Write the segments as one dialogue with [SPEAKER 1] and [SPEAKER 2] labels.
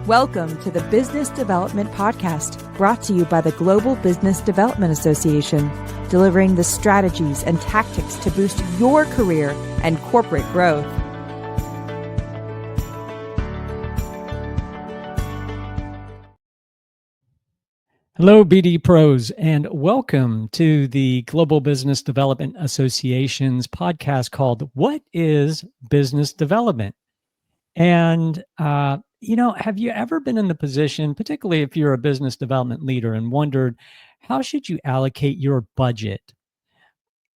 [SPEAKER 1] Welcome to the Business Development Podcast, brought to you by the Global Business Development Association, delivering the strategies and tactics to boost your career and corporate growth.
[SPEAKER 2] Hello, BD Pros, and welcome to the Global Business Development Association's podcast called What is Business Development? And, have you ever been in the position, particularly if you're a business development leader, and wondered how should you allocate your budget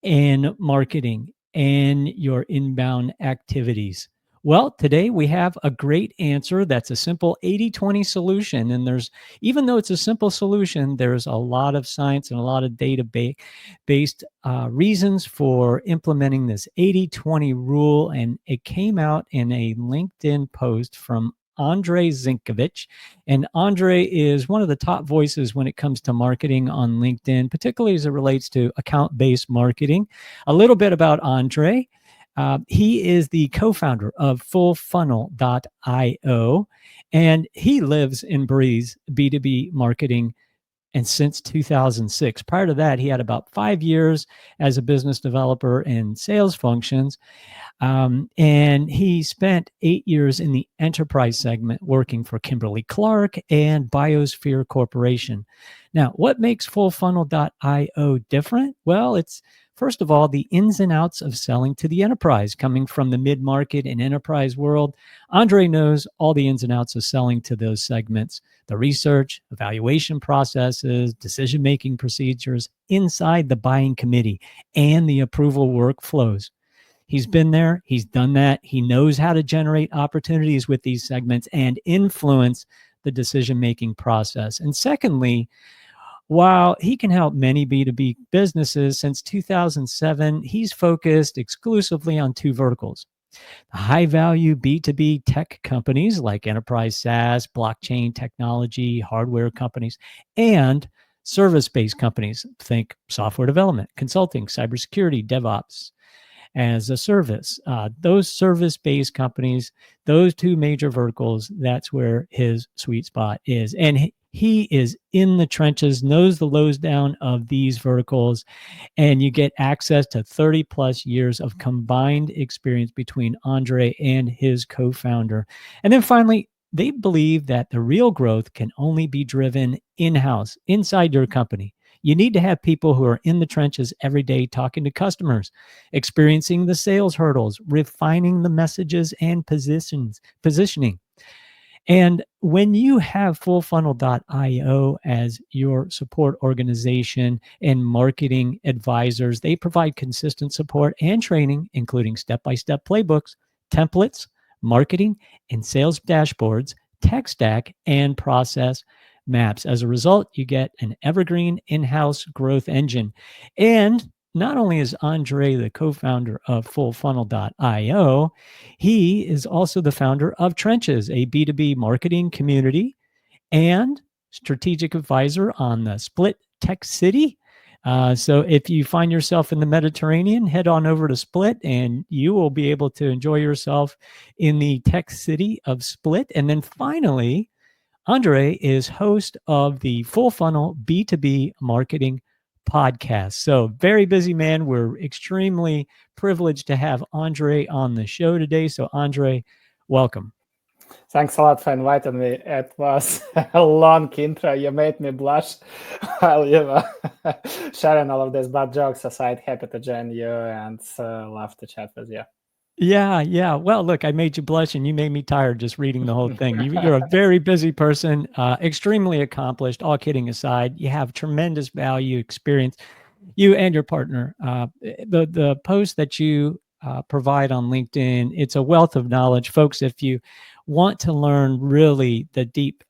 [SPEAKER 2] in marketing and your inbound activities? Well, today we have a great answer that's a simple 80-20 solution. And even though it's a simple solution, there's a lot of science and a lot of data-based reasons for implementing this 80-20 rule. And it came out in a LinkedIn post from Andrei Zinkevich. And Andrei is one of the top voices when it comes to marketing on LinkedIn, particularly as it relates to account-based marketing. A little bit about Andrei. He is the co-founder of FullFunnel.io, and he lives and breathes B2B marketing. And since 2006, prior to that, he had about 5 years as a business developer in sales functions. And he spent 8 years in the enterprise segment working for Kimberly-Clark and Biosphere Corporation. Now, what makes FullFunnel.io different? Well, it's first of all, the ins and outs of selling to the enterprise. Coming from the mid-market and enterprise world, Andrei knows all the ins and outs of selling to those segments, the research, evaluation processes, decision-making procedures inside the buying committee, and the approval workflows. He's been there, he's done that. He knows how to generate opportunities with these segments and influence the decision-making process. And secondly, while he can help many B2B businesses, since 2007, he's focused exclusively on two verticals: high-value B2B tech companies like enterprise SaaS, blockchain technology, hardware companies, and service-based companies. Think software development, consulting, cybersecurity, DevOps as a service. Those service-based companies, those two major verticals, that's where his sweet spot is. And he is in the trenches, knows the lows down of these verticals, and you get access to 30 plus years of combined experience between Andrei and his co-founder. And then finally, they believe that the real growth can only be driven in-house, inside your company. You need to have people who are in the trenches every day, talking to customers, experiencing the sales hurdles, refining the messages and positioning. And when you have FullFunnel.io as your support organization and marketing advisors, they provide consistent support and training, including step-by-step playbooks, templates, marketing and sales dashboards, tech stack, and process maps. As a result, you get an evergreen in-house growth engine. And not only is Andrei the co-founder of FullFunnel.io, he is also the founder of Trenches, a B2B marketing community, and strategic advisor on the Split Tech City. So if you find yourself in the Mediterranean, head on over to Split and you will be able to enjoy yourself in the tech city of Split. And then finally, Andrei is host of the Full Funnel B2B Marketing Podcast. So very busy man. We're extremely privileged to have Andrei on the show today. So Andrei, welcome.
[SPEAKER 3] Thanks a lot for inviting me. It was a long intro. You made me blush while you were sharing all of these bad jokes aside. Happy to join you and love to chat with you.
[SPEAKER 2] Yeah. Well, look, I made you blush and you made me tired just reading the whole thing. You're a very busy person, extremely accomplished, all kidding aside. You have tremendous value, experience, you and your partner. The post that you provide on LinkedIn, it's a wealth of knowledge. Folks, if you want to learn really the deep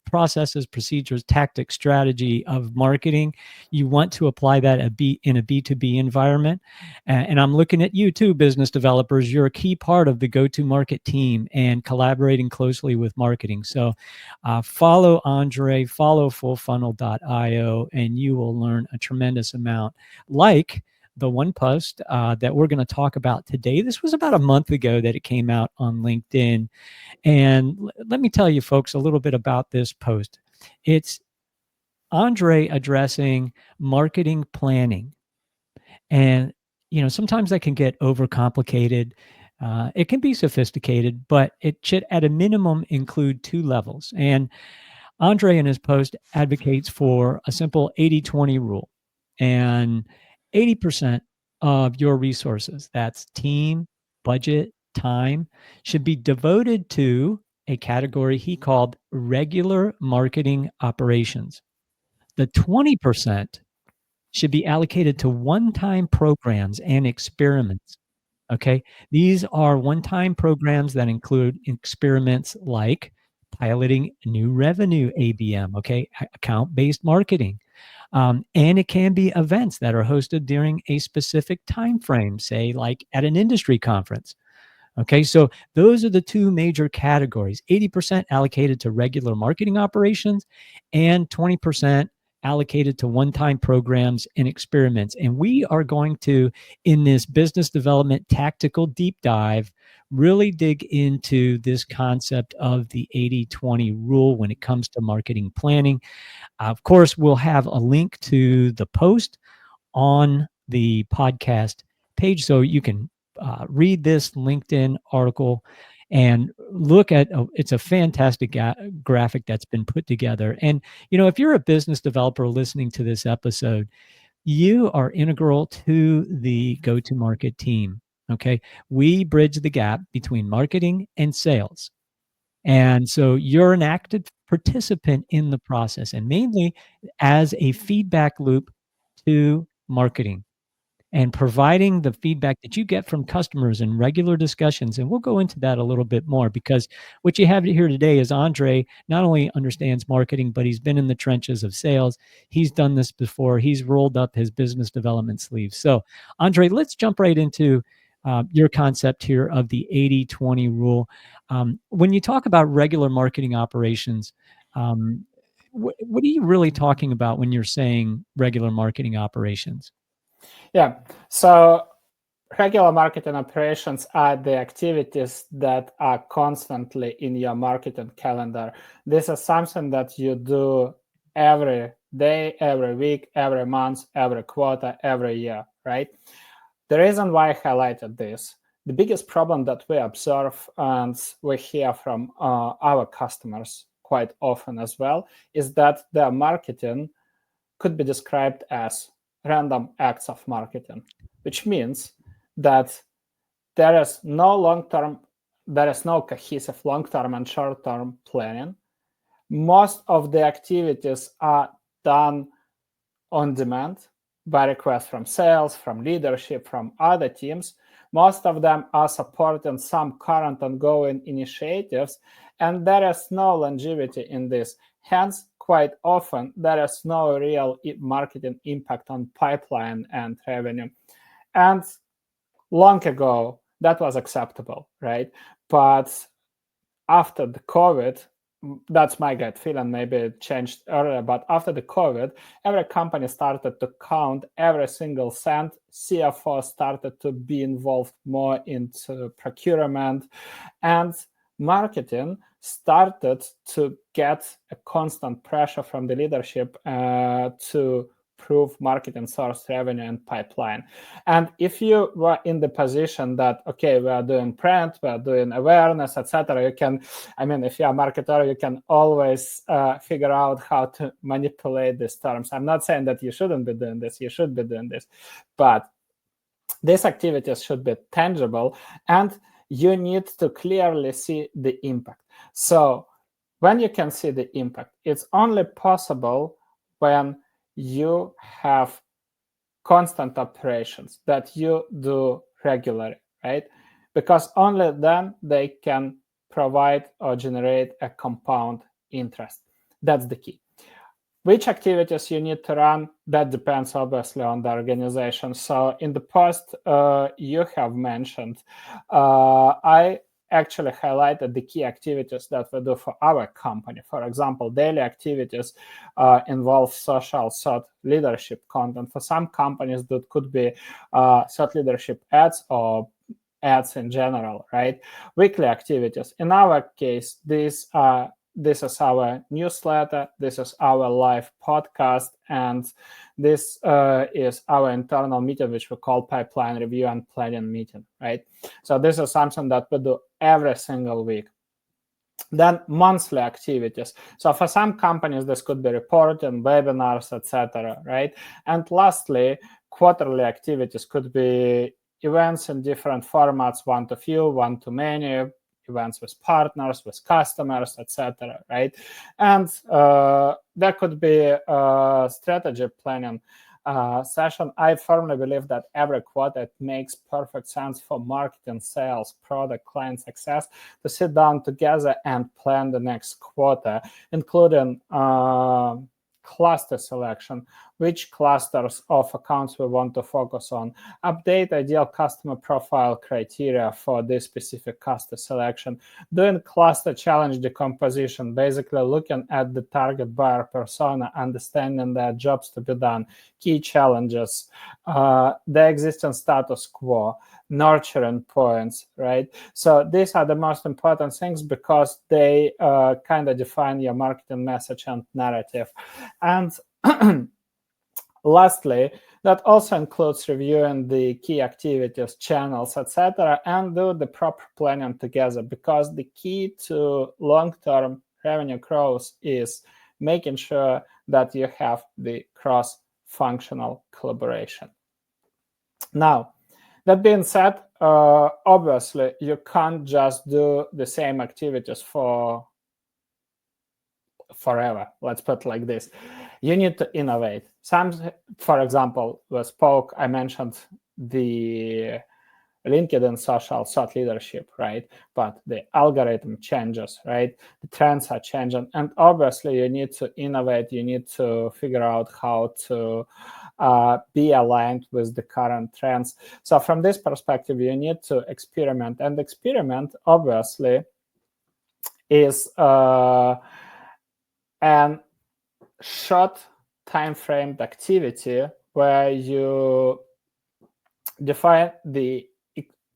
[SPEAKER 2] processes, procedures, tactics, strategy of marketing, you want to apply that in a B2B environment. And I'm looking at you too, business developers. You're a key part of the go-to-market team and collaborating closely with marketing. So follow Andrei, follow FullFunnel.io, and you will learn a tremendous amount. Like the one post that we're going to talk about today. This was about a month ago that it came out on LinkedIn. And let me tell you, folks, a little bit about this post. It's Andrei addressing marketing planning. And, sometimes that can get overcomplicated. It can be sophisticated, but it should, at a minimum, include two levels. And Andrei in his post advocates for a simple 80-20 rule. And 80% of your resources, that's team, budget, time, should be devoted to a category he called regular marketing operations. The 20% should be allocated to one-time programs and experiments. Okay. These are one-time programs that include experiments like piloting new revenue ABM, okay, account-based marketing. And it can be events that are hosted during a specific time frame, say like at an industry conference. Okay, so those are the two major categories, 80% allocated to regular marketing operations and 20% allocated to one-time programs and experiments. And we are going to, in this business development tactical deep dive, really dig into this concept of the 80-20 rule when it comes to marketing planning. Of course, we'll have a link to the post on the podcast page so you can read this LinkedIn article and look at it's a fantastic graphic that's been put together. And if you're a business developer listening to this episode, you are integral to the go-to-market team. Okay, we bridge the gap between marketing and sales. And so you're an active participant in the process, and mainly as a feedback loop to marketing and providing the feedback that you get from customers in regular discussions. And we'll go into that a little bit more, because what you have here today is Andrei not only understands marketing, but he's been in the trenches of sales. He's done this before. He's rolled up his business development sleeves. So Andrei, let's jump right into your concept here of the 80-20 rule. When you talk about regular marketing operations, what are you really talking about when you're saying regular marketing operations?
[SPEAKER 3] Yeah. So regular marketing operations are the activities that are constantly in your marketing calendar. This is something that you do every day, every week, every month, every quarter, every year, right? The reason why I highlighted this, the biggest problem that we observe and we hear from our customers quite often as well, is that their marketing could be described as random acts of marketing, which means that there is no cohesive long-term and short-term planning. Most of the activities are done on demand by request from sales, from leadership, from other teams. Most of them are supporting some current ongoing initiatives, and there is no longevity in this. Hence, quite often, there is no real marketing impact on pipeline and revenue. And long ago, that was acceptable, right? But after the COVID, that's my gut feeling, maybe it changed earlier, but after the COVID, every company started to count every single cent. CFO started to be involved more into procurement, and marketing started to get a constant pressure from the leadership to prove marketing source revenue and pipeline. And if you were in the position that, okay, we are doing print, we are doing awareness, etc., you can, if you're a marketer, you can always figure out how to manipulate these terms. I'm not saying that you shouldn't be doing this, you should be doing this, but these activities should be tangible, and you need to clearly see the impact. So when you can see the impact, it's only possible when you have constant operations that you do regularly, right? Because only then they can provide or generate a compound interest. That's the key. Which activities you need to run, that depends obviously on the organization. So in the post you have mentioned, I actually highlighted the key activities that we do for our company. For example, daily activities involve social thought leadership content. For some companies, that could be thought leadership ads or ads in general, right? Weekly activities. In our case, this is our newsletter, this is our live podcast, and this is our internal meeting, which we call pipeline review and planning meeting, right? So this is something that we do every single week. Then monthly activities. So for some companies, this could be reporting, webinars, etc., right? And lastly, quarterly activities could be events in different formats, one to few, one to many, events with partners, with customers, etc., right? And there could be strategy planning session. I firmly believe that every quarter it makes perfect sense for marketing, sales, product, client success to sit down together and plan the next quarter, including cluster selection, which clusters of accounts we want to focus on, update ideal customer profile criteria for this specific cluster selection, doing cluster challenge decomposition, basically looking at the target buyer persona, understanding their jobs to be done, key challenges, the existing status quo, nurturing points, right? So these are the most important things because they kind of define your marketing message and narrative. And lastly, that also includes reviewing the key activities, channels, etc., and do the proper planning together, because the key to long-term revenue growth is making sure that you have the cross-functional collaboration. Now, that being said, obviously, you can't just do the same activities for forever. Let's put it like this. You need to innovate. For example, I mentioned the LinkedIn social thought leadership, right? But the algorithm changes, right? The trends are changing. And obviously, you need to innovate. You need to figure out how to be aligned with the current trends. So from this perspective, you need to experiment. And experiment, obviously, is an short time framed activity where you define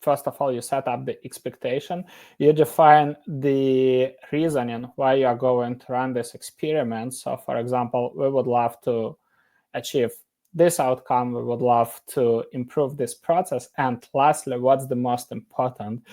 [SPEAKER 3] first of all, you set up the expectation, you define the reasoning why you are going to run this experiment. So for example, we would love to achieve this outcome, we would love to improve this process. And lastly, what's the most important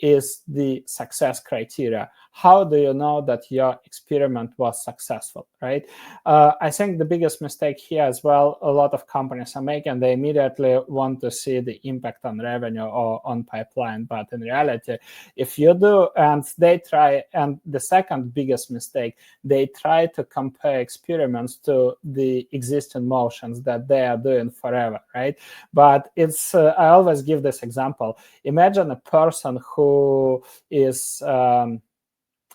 [SPEAKER 3] is the success criteria. How do you know that your experiment was successful, right? I think the biggest mistake here as well, a lot of companies are making, they immediately want to see the impact on revenue or on pipeline. But in reality, if you do, and they try, and the second biggest mistake, they try to compare experiments to the existing motions that they are doing forever, right? But it's, I always give this example. Imagine a person who is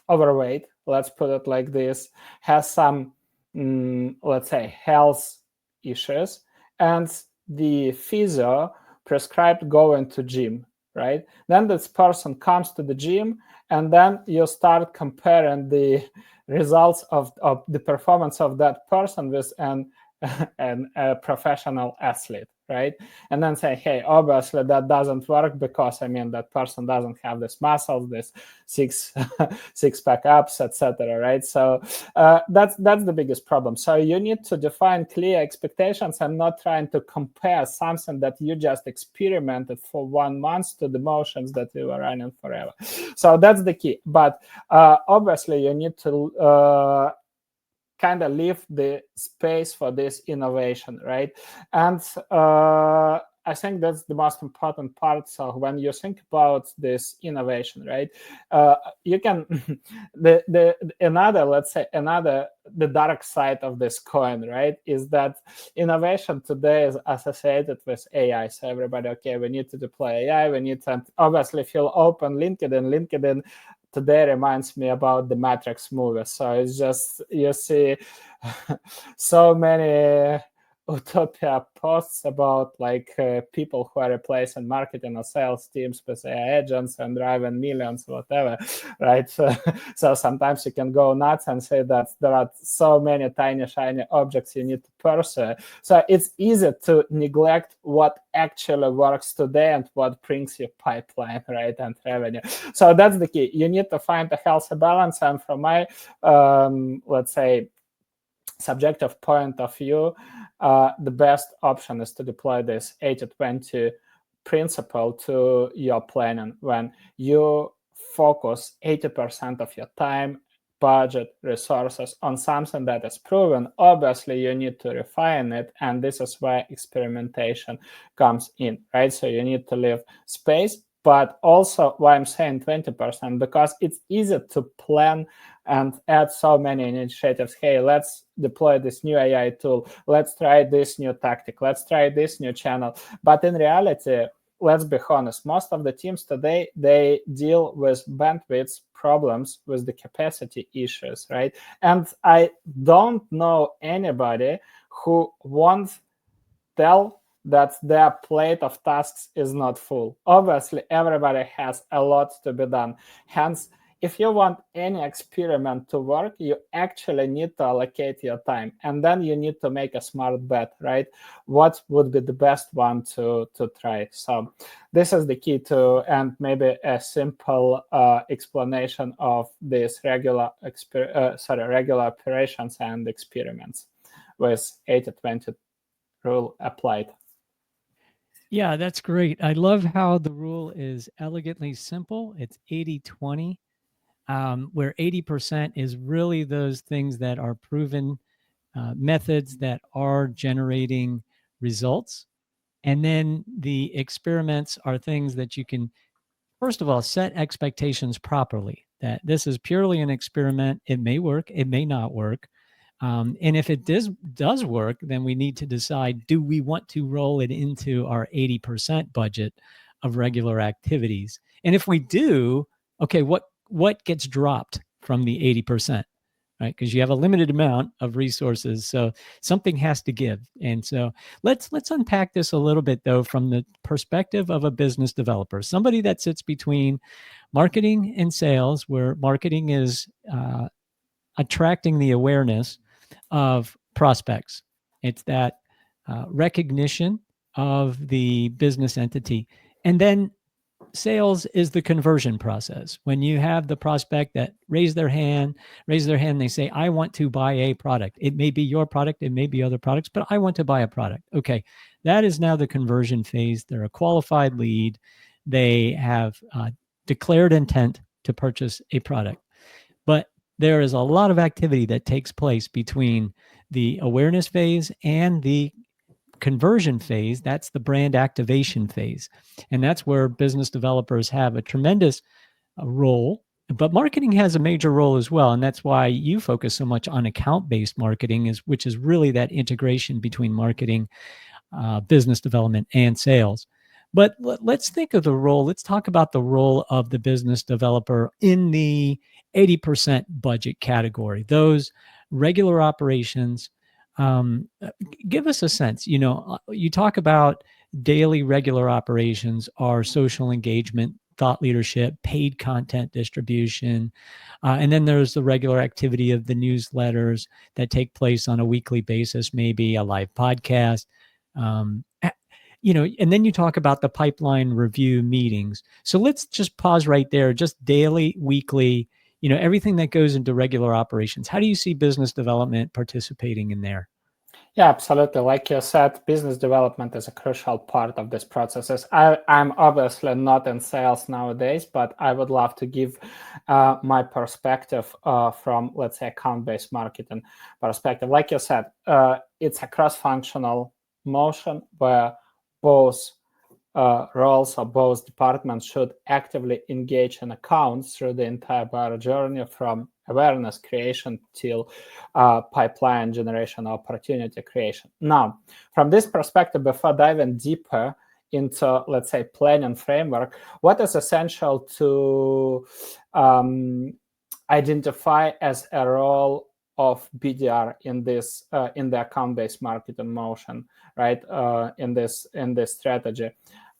[SPEAKER 3] overweight, let's put it like this, has some, let's say, health issues, and the physio prescribed going to gym, right? Then this person comes to the gym, and then you start comparing the results of the performance of that person with a professional athlete, right? And then say, hey, obviously that doesn't work because that person doesn't have this muscles, this six-pack abs, etc., right? So that's the biggest problem. So you need to define clear expectations and not trying to compare something that you just experimented for 1 month to the motions that you were running forever. So that's the key. But obviously you need to kind of leave the space for this innovation, right? And I think that's the most important part. So when you think about this innovation, right, you can the dark side of this coin, right, is that innovation today is associated with AI. So everybody, okay, we need to deploy AI. We need to, obviously, if you open LinkedIn today reminds me about the Matrix movie. So it's just, you see so many utopia posts about like people who are replacing marketing or sales teams with AI agents and driving millions, whatever, right? So sometimes you can go nuts and say that there are so many tiny, shiny objects you need to pursue. So it's easy to neglect what actually works today and what brings you pipeline, right, and revenue. So that's the key. You need to find a healthy balance. And from my, let's say, subjective point of view, the best option is to deploy this 80-20 principle to your planning when you focus 80% of your time, budget, resources on something that is proven. Obviously, you need to refine it, and this is where experimentation comes in, right? So you need to leave space, but also why I'm saying 20%, because it's easy to plan and add so many initiatives. Hey, let's deploy this new AI tool. Let's try this new tactic. Let's try this new channel. But in reality, let's be honest, most of the teams today, they deal with bandwidth problems, with the capacity issues, right? And I don't know anybody who won't tell that their plate of tasks is not full. Obviously, everybody has a lot to be done. Hence, if you want any experiment to work, you actually need to allocate your time. And then you need to make a smart bet, right? What would be the best one to try? So this is the key to, and maybe a simple explanation of these regular operations and experiments with 80-20 rule applied.
[SPEAKER 2] Yeah, that's great. I love how the rule is elegantly simple. It's 80-20, where 80% is really those things that are proven methods that are generating results. And then the experiments are things that you can, first of all, set expectations properly, that this is purely an experiment. It may work, it may not work. And if it does work, then we need to decide, do we want to roll it into our 80% budget of regular activities? And if we do, okay, what gets dropped from the 80%? Right? Because you have a limited amount of resources. So something has to give. And so let's unpack this a little bit, though, from the perspective of a business developer, somebody that sits between marketing and sales, where marketing is attracting the awareness of prospects. It's that recognition of the business entity. And then sales is the conversion process. When you have the prospect that raise their hand, they say, I want to buy a product. It may be your product, it may be other products, but I want to buy a product. Okay, that is now the conversion phase. They're a qualified lead. They have declared intent to purchase a product. But there is a lot of activity that takes place between the awareness phase and the conversion phase. That's the brand activation phase. And that's where business developers have a tremendous role. But marketing has a major role as well. And that's why you focus so much on account-based marketing, which is really that integration between marketing, business development, and sales. But let's think of the role. Let's talk about the role of the business developer in the 80% budget category, those regular operations. Give us a sense. You talk about daily regular operations are social engagement, thought leadership, paid content distribution. And then there's the regular activity of the newsletters that take place on a weekly basis, maybe a live podcast. And then you talk about the pipeline review meetings. So let's just pause right there, just daily, weekly, everything that goes into regular operations. How do you see business development participating in there?
[SPEAKER 3] Yeah, absolutely. Like you said, business development is a crucial part of this process. I'm obviously not in sales nowadays, but I would love to give my perspective from, let's say, account-based marketing perspective. Like you said, it's a cross-functional motion where both roles or both departments should actively engage in accounts through the entire buyer journey, from awareness creation till pipeline generation, opportunity creation. Now, from this perspective, before diving deeper into, let's say, planning framework, what is essential to identify as a role of BDR in this in the account-based marketing motion, right? In this strategy,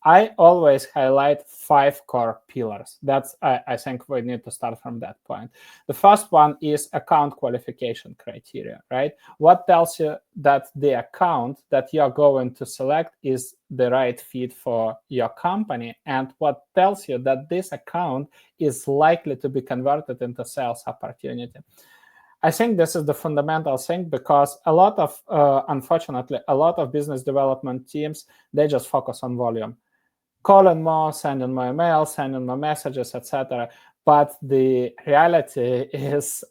[SPEAKER 3] I always highlight 5 core pillars. That's I think we need to start from that point. The first one is account qualification criteria, right? What tells you that the account that you're going to select is the right fit for your company, and what tells you that this account is likely to be converted into sales opportunity. I think this is the fundamental thing, because unfortunately, a lot of business development teams, they just focus on volume. Calling more, sending more emails, sending more messages, etc. But the reality is,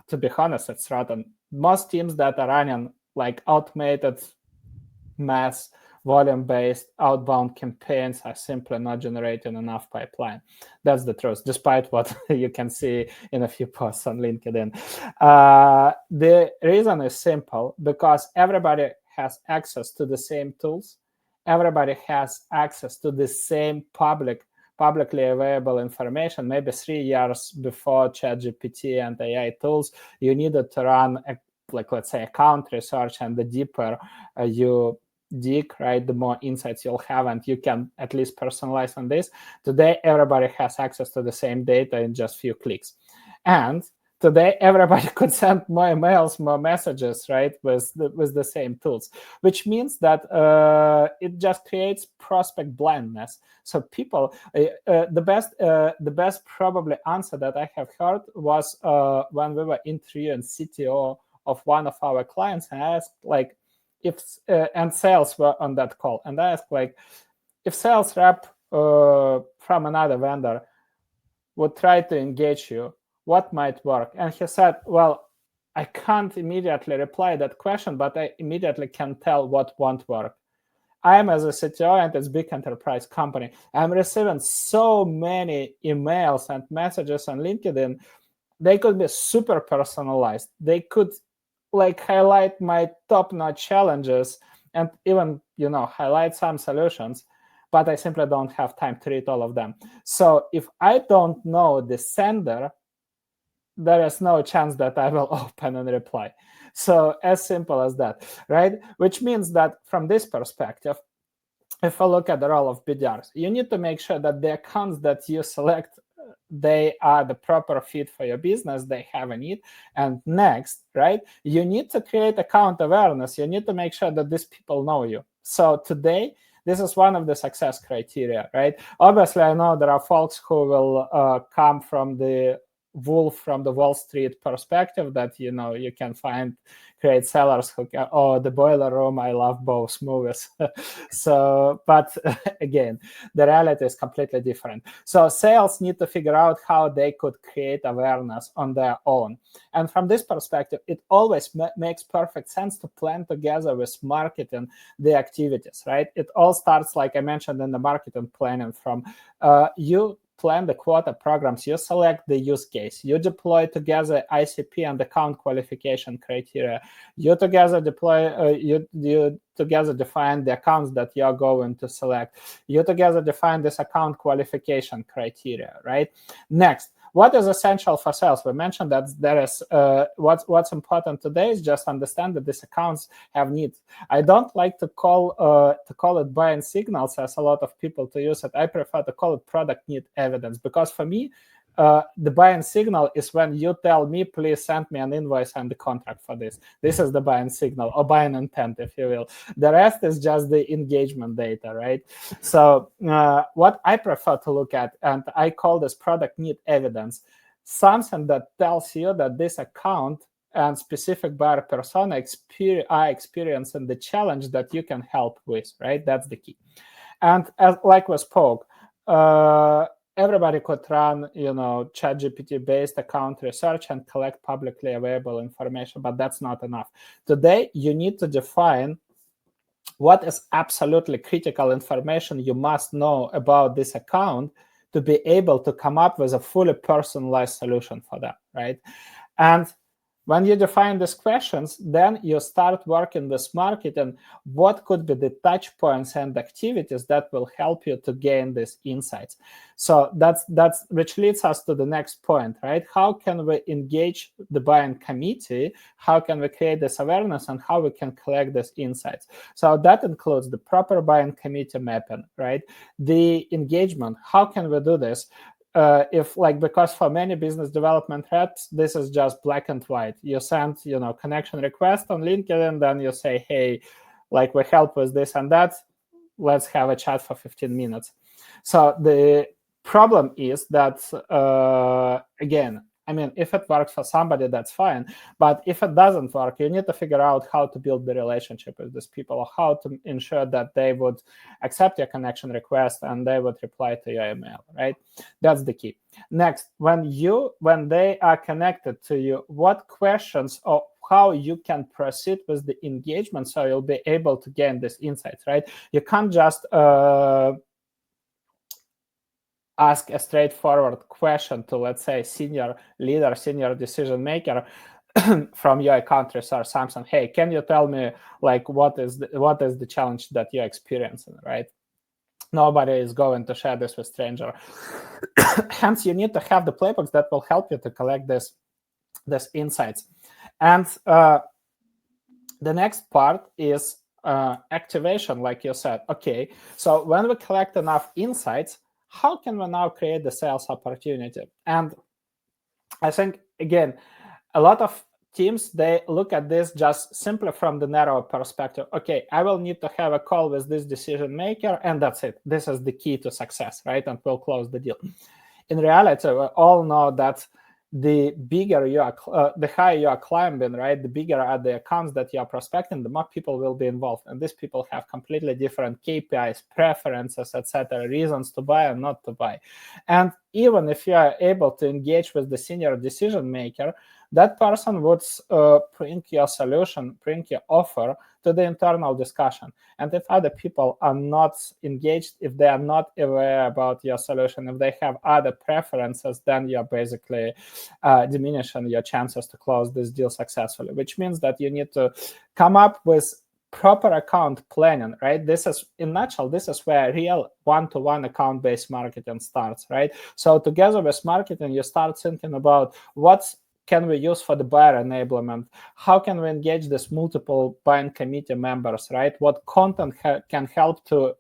[SPEAKER 3] to be honest, it's rotten. Most teams that are running like automated mass volume-based outbound campaigns are simply not generating enough pipeline. That's the truth, despite what you can see in a few posts on LinkedIn. The reason is simple, because everybody has access to the same tools. Everybody has access to the same publicly available information. Maybe 3 years before ChatGPT and AI tools, you needed to run let's say account research, and the deeper you dig, right, the more insights you'll have, and you can at least personalize on this. Today, everybody has access to the same data in just few clicks. And today, everybody could send more emails, more messages, right, with the same tools, which means that it just creates prospect blindness. So people, the best probably answer that I have heard was when we were interviewing CTO of one of our clients, and I asked, like, if and sales were on that call, and I asked, like, if sales rep from another vendor would try to engage you, what might work? And he said, well, I can't immediately reply that question, but I immediately can tell what won't work. I am, as a CTO, and it's a big enterprise company, I'm receiving so many emails and messages on LinkedIn. They could be super personalized. They could like highlight my top-notch challenges and even, highlight some solutions, but I simply don't have time to read all of them. So if I don't know the sender, there is no chance that I will open and reply. So as simple as that, right? Which means that from this perspective, if I look at the role of BDRs, you need to make sure that the accounts that you select, they are the proper fit for your business, they have a need. And next, right, you need to create account awareness. You need to make sure that these people know you. So today, this is one of the success criteria, right? Obviously, I know there are folks who will come from the wolf from the Wall Street perspective, that you can find great sellers who can, the Boiler Room, I love both movies. So, but again, the reality is completely different. So sales need to figure out how they could create awareness on their own. And from this perspective, it always makes perfect sense to plan together with marketing the activities, right? It all starts, like I mentioned, in the marketing planning, from you plan the quota programs, you select the use case, you deploy together ICP and account qualification criteria, you together deploy, you together define the accounts that you're going to select, you together define this account qualification criteria, right? Next, what is essential for sales? We mentioned that there is what's important today is just understand that these accounts have needs. I don't like to call it buying signals, as a lot of people to use it. I prefer to call it product need evidence, because for me, the buying signal is when you tell me, please send me an invoice and the contract for this. This is the buying signal, or buying intent, if you will. The rest is just the engagement data, right? So what I prefer to look at, and I call this product need evidence, something that tells you that this account and specific buyer persona are experiencing the challenge that you can help with, right? That's the key. And like we spoke, everybody could run, ChatGPT-based account research and collect publicly available information, but that's not enough. Today, you need to define what is absolutely critical information you must know about this account to be able to come up with a fully personalized solution for them, right? And When you define these questions, then you start working with marketing. What could be the touch points and activities that will help you to gain these insights? So that's which leads us to the next point, right? How can we engage the buying committee? How can we create this awareness, and how we can collect these insights? So that includes the proper buying committee mapping, right? The engagement. How can we do this? Because for many business development reps, this is just black and white. You send, connection request on LinkedIn, then you say, hey, we help with this and that. Let's have a chat for 15 minutes. So the problem is that, again, if it works for somebody, that's fine. But if it doesn't work, you need to figure out how to build the relationship with these people, or how to ensure that they would accept your connection request and they would reply to your email, right? That's the key. Next, when they are connected to you, what questions or how you can proceed with the engagement so you'll be able to gain these insights, right? You can't just ask a straightforward question to, let's say, senior leader, senior decision maker from your account research, Samsung. Hey, can you tell me what is the challenge that you're experiencing, right? Nobody is going to share this with stranger. Hence, you need to have the playbooks that will help you to collect this insights. And the next part is activation, like you said. Okay, so when we collect enough insights, how can we now create the sales opportunity? And I think, again, a lot of teams, they look at this just simply from the narrow perspective. Okay, I will need to have a call with this decision maker, and that's it. This is the key to success, right? And we'll close the deal. In reality, we all know that the bigger you are, the higher you are climbing, right? The bigger are the accounts that you are prospecting, the more people will be involved. And these people have completely different KPIs, preferences, etc., reasons to buy and not to buy. And even if you are able to engage with the senior decision maker, that person would bring your solution, bring your offer to the internal discussion. And if other people are not engaged, if they are not aware about your solution, if they have other preferences, then you're basically diminishing your chances to close this deal successfully, which means that you need to come up with proper account planning, right? This is, in a nutshell, this is where real one-to-one account-based marketing starts, right? So together with marketing, you start thinking about what can we use for the buyer enablement? How can we engage this multiple buying committee members, right? What content can help to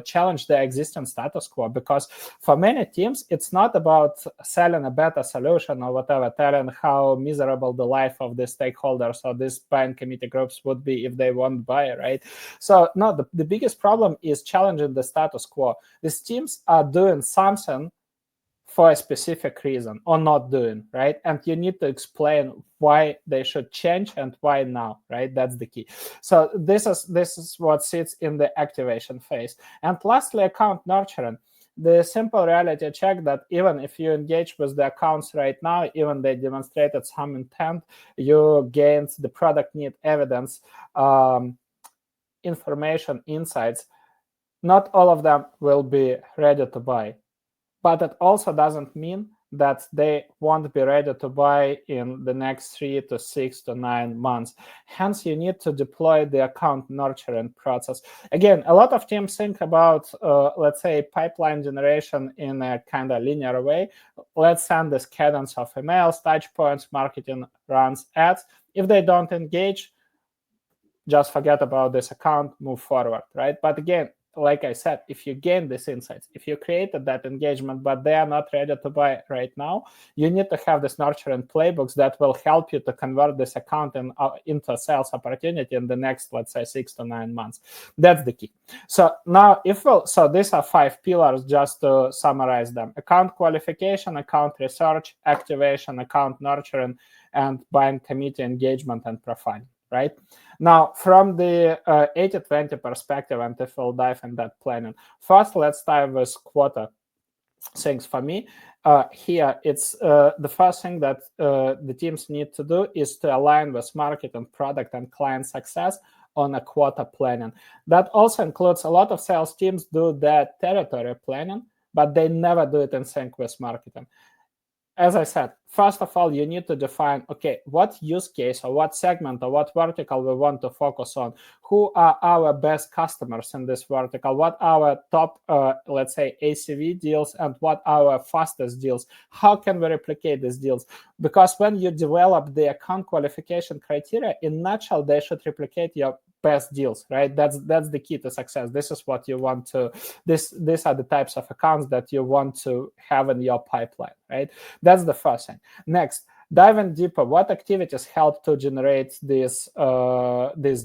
[SPEAKER 3] challenge the existing status quo? Because for many teams, it's not about selling a better solution or whatever, telling how miserable the life of the stakeholders or these buying committee groups would be if they won't buy, right? So no, the biggest problem is challenging the status quo. These teams are doing something for a specific reason or not doing, right? And you need to explain why they should change and why now, right? That's the key. So this is what sits in the activation phase. And lastly, account nurturing. The simple reality check that even if you engage with the accounts right now, even they demonstrated some intent, you gained the product need evidence, information, insights, not all of them will be ready to buy. But it also doesn't mean that they won't be ready to buy in the next 3 to 6 to 9 months. Hence, you need to deploy the account nurturing process. Again, a lot of teams think about, let's say, pipeline generation in a kind of linear way. Let's send this cadence of emails, touch points, marketing runs, ads. If they don't engage, just forget about this account, move forward, right? But again, like I said, if you gain these insights, if you created that engagement, but they are not ready to buy right now, you need to have this nurturing playbooks that will help you to convert this account into a sales opportunity in the next, let's say, 6 to 9 months. That's the key. So now, so these are 5 pillars, just to summarize them: account qualification, account research, activation, account nurturing, and buying committee engagement and profiling. Right now, from the 80-20 perspective, and if we'll dive in that planning, first let's start with quota things. For me, here it's the first thing that the teams need to do is to align with market and product and client success on a quota planning. That also includes a lot of sales teams do their territory planning, but they never do it in sync with marketing. as I said, first of all, you need to define, okay, what use case or what segment or what vertical we want to focus on. Who are our best customers in this vertical? What are our top, let's say, ACV deals, and what are our fastest deals? How can we replicate these deals? Because when you develop the account qualification criteria, in nutshell, they should replicate your best deals, right? That's the key to success. This is what you want to, these are the types of accounts that you want to have in your pipeline, right? That's the first thing. Next, diving deeper, what activities help to generate these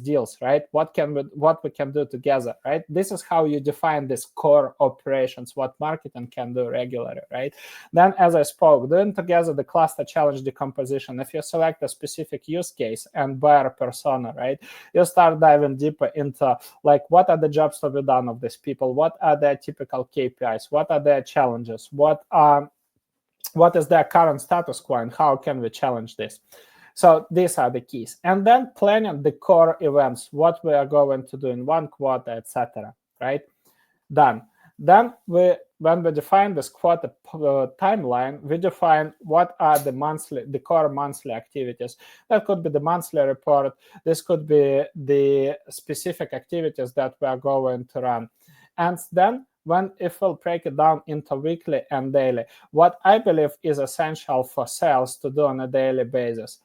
[SPEAKER 3] deals, right? What we can do together, right? This is how you define this core operations, what marketing can do regularly, right? Then, as I spoke, doing together the cluster challenge decomposition. If you select a specific use case and buyer persona, right, you start diving deeper into like what are the jobs to be done of these people, what are their typical KPIs, what are their challenges, what is their current status quo, and how can we challenge this? So these are the keys. And then planning the core events, what we are going to do in one quarter, etc. Right? Done. Then when we define this quarter timeline, we define what are the core monthly activities. That could be the monthly report. This could be the specific activities that we are going to run. And then if we'll break it down into weekly and daily, what I believe is essential for sales to do on a daily basis: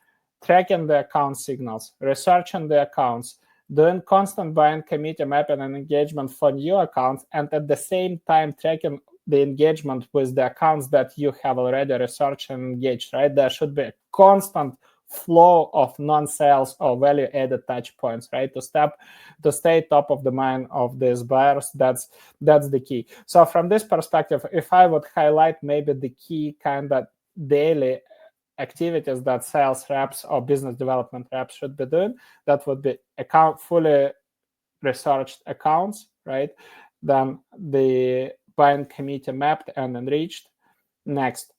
[SPEAKER 3] tracking the account signals, researching the accounts, doing constant buying committee mapping and engagement for new accounts, and at the same time tracking the engagement with the accounts that you have already researched and engaged, right? There should be a constant flow of non-sales or value-added touch points, right? To stay top of the mind of these buyers. That's the key. So from this perspective, if I would highlight maybe the key kind of daily activities that sales reps or business development reps should be doing, that would be fully researched accounts, right? Then the buying committee mapped and enriched. Next,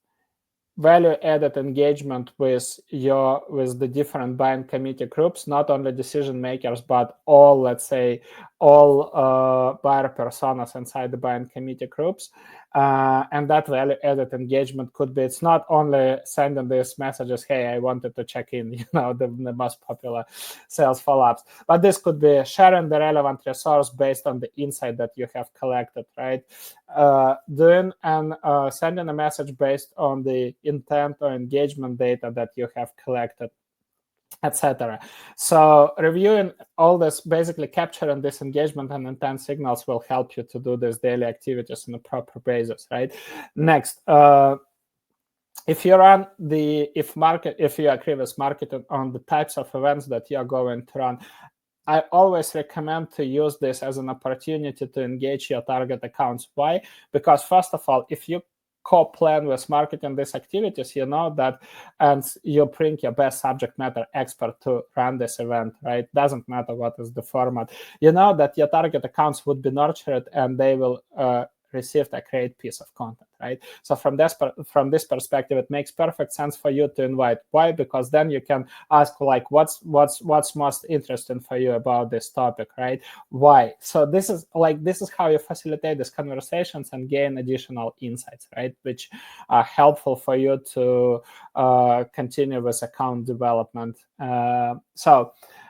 [SPEAKER 3] value-added engagement with the different buying committee groups, not only decision makers, but all, let's say, all buyer personas inside the buying committee groups. And that value-added engagement could be, it's not only sending these messages, hey, I wanted to check in, the most popular sales follow-ups, but this could be sharing the relevant resource based on the insight that you have collected, right? Doing and sending a message based on the intent or engagement data that you have collected, etc. So reviewing all this, basically capturing this engagement and intent signals, will help you to do these daily activities on a proper basis, right? Next, if you agree with marketing on the types of events that you are going to run, I always recommend to use this as an opportunity to engage your target accounts. Why? Because first of all, if you co-plan with marketing these activities, you know that, and you bring your best subject matter expert to run this event, right? Doesn't matter what is the format. You know that your target accounts would be nurtured and they will receive a great piece of content, right? So from this perspective, it makes perfect sense for you to invite. Why? Because then you can ask, like, what's most interesting for you about this topic, right? Why? So this is how you facilitate these conversations and gain additional insights, right? Which are helpful for you to continue with account development.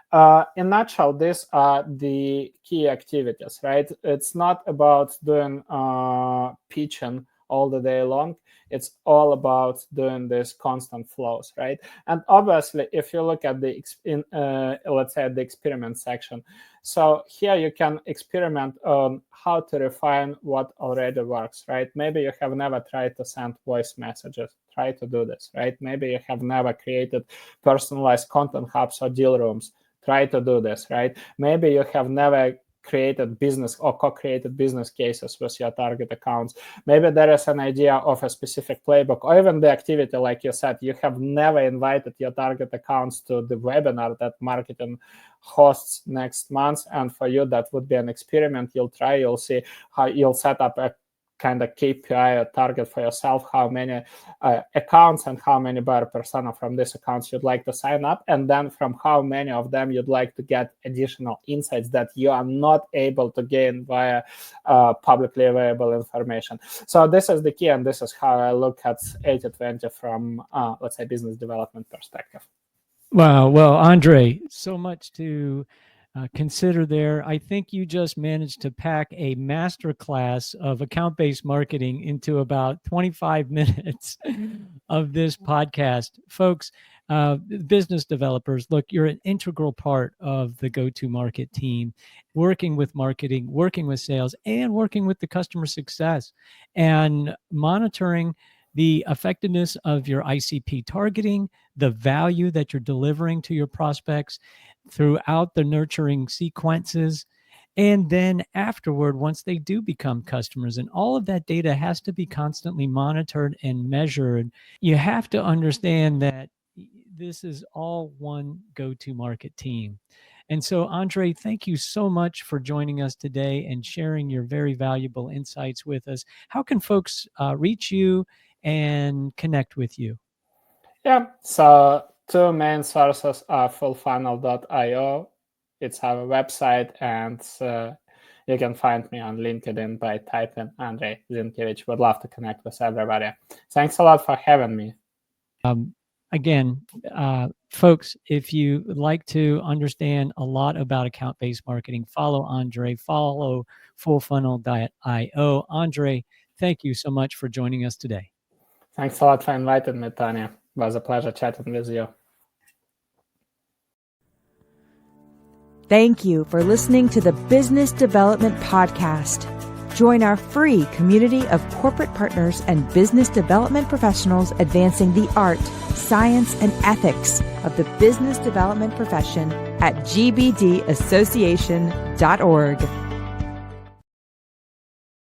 [SPEAKER 3] In a nutshell, these are the key activities, right? It's not about doing pitching all the day long. It's all about doing these constant flows, right? And obviously, if you look at let's say the experiment section, so here you can experiment on how to refine what already works, right? Maybe you have never tried to send voice messages. Try to do this, right? Maybe you have never created personalized content hubs or deal rooms. Try to do this, right? Maybe you have never created business or co-created business cases with your target accounts. Maybe there is an idea of a specific playbook, or even the activity, like you said, you have never invited your target accounts to the webinar that marketing hosts next month. And for you, that would be an experiment. You'll try, you'll see how you'll set up a kind of KPI or target for yourself, how many accounts and how many buyer persona from these accounts you'd like to sign up, and then from how many of them you'd like to get additional insights that you are not able to gain via publicly available information. So this is the key, and this is how I look at 80/20 from, let's say, business development perspective.
[SPEAKER 2] Wow. Well, Andrei, so much to consider there. I think you just managed to pack a masterclass of account-based marketing into about 25 minutes of this podcast. Folks, business developers, look, you're an integral part of the go-to-market team, working with marketing, working with sales, and working with the customer success, and monitoring the effectiveness of your ICP targeting, the value that you're delivering to your prospects throughout the nurturing sequences, and then afterward, once they do become customers. And all of that data has to be constantly monitored and measured. You have to understand that this is all one go-to-market team. And so, Andrei, thank you so much for joining us today and sharing your very valuable insights with us. How can folks reach you and connect with you?
[SPEAKER 3] Yeah, so two main sources are fullfunnel.io. It's our website, and you can find me on LinkedIn by typing Andrei Zinkevich. Would love to connect with everybody. Thanks a lot for having me.
[SPEAKER 2] Again, folks, if you would like to understand a lot about account-based marketing, follow Andrei, follow fullfunnel.io. Andrei, thank you so much for joining us today.
[SPEAKER 3] Thanks a lot for inviting me, Tony. It was a pleasure chatting with you.
[SPEAKER 1] Thank you for listening to the Business Development Podcast. Join our free community of corporate partners and business development professionals advancing the art, science, and ethics of the business development profession at gbdassociation.org.